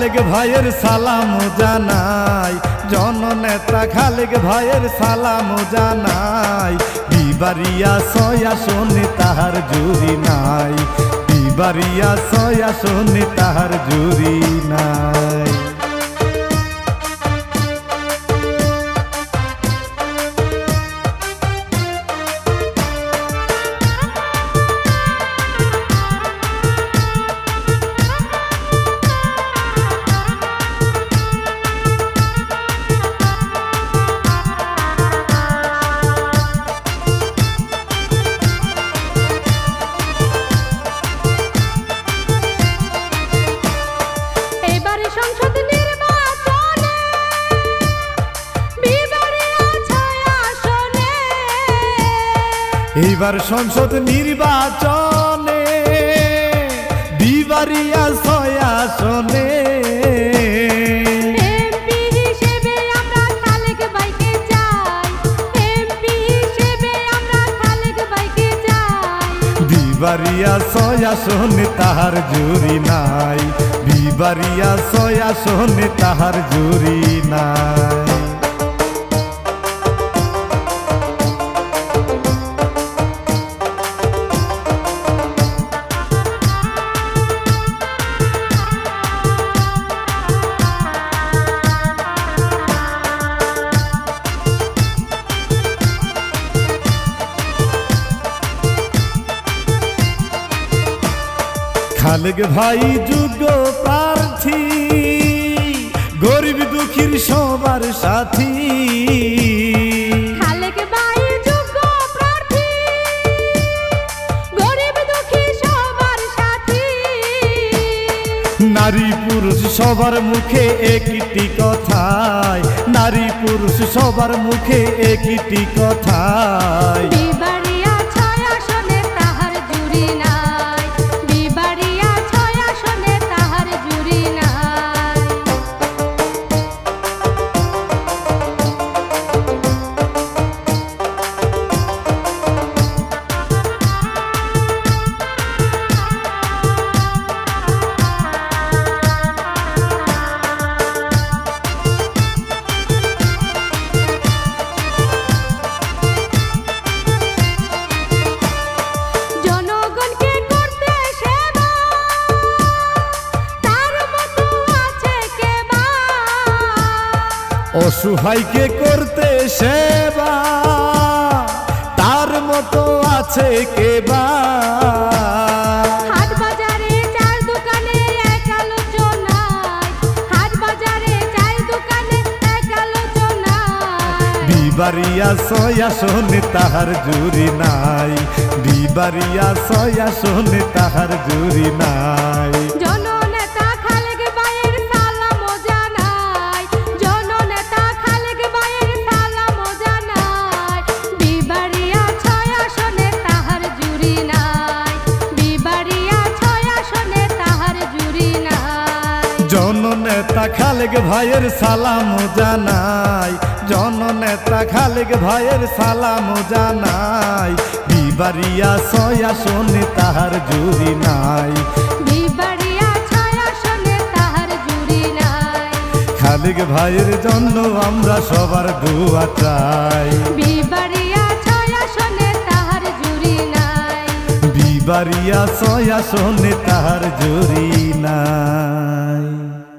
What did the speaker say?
খালেক ভাইয়ের সালাম জানাই, জননেতা খালেক ভাইয়ের সালাম জানাই। বিবারিয়া 6 আসনে তাহার জুরি নাই, বিবারিয়া 6 আসনে তাহার জুরি নাই। এইবার সংসদ নির্বাচনে বিবারিয়া 6 আসনে এমপি হিসেবে আমরা খালেক ভাইকে চাই, এমপি হিসেবে আমরা খালেক ভাইকে চাই। বিবারিয়া 6 আসনে তাহার জুরি নাই, বিবারিয়া 6 আসনে তাহার জুরি নাই। খালেক ভাই যোগ্য প্রার্থী, গরিব দুঃখীর সবার সাথী। খালেক ভাই যোগ্য প্রার্থী, গরিব দুঃখী সবার সাথী। নারী পুরুষ সবার মুখে একটি কথাই, নারী পুরুষ সবার মুখে একটি কথাই। বিবারিয়া 6 আসনে তাহার জুরি নাই, বিবারিয়া 6 আসনে তাহার জুরি নাই। জনগণকে করতে সেবা, তার মতো আছে কে বা? অসহায়কে করতে সেবা, তার মতো আছে কে বা? হাট বাজারে 4 দোকানে এক আলোচনায়, হাট বাজারে 4 দোকানে এক আলোচনায়। বিবারিয়া 6 আসনে তাহার জুরি নাই, বিবারিয়া 6 আসনে তাহার জুরি নাই। জননেতা খালেক ভাইয়ের সালাম জানাই, জননেতা খালেক ভাইয়ের সালাম জানাই। বিবারিয়া 6 আসনে তাহার জুরি নাই, বিবারিয়া 6 আসনে তাহার জুরি নাই। জননেতা খালেক ভাইয়ের সালাম জানাই, জননেতা খালেক ভাইয়ের সালাম জানাই। বিবারিয়া 6 আসনে তাহার জুরি নাই, বিবারিয়া 6 আসনে তাহার জুরি নাই। খালেক ভাইয়ের জন্য আমরা সবার দোয়া চাই। বিবারিয়া 6 আসনে তাহার জুরি নাই, বিবারিয়া 6 আসনে তাহার জুরি নাই।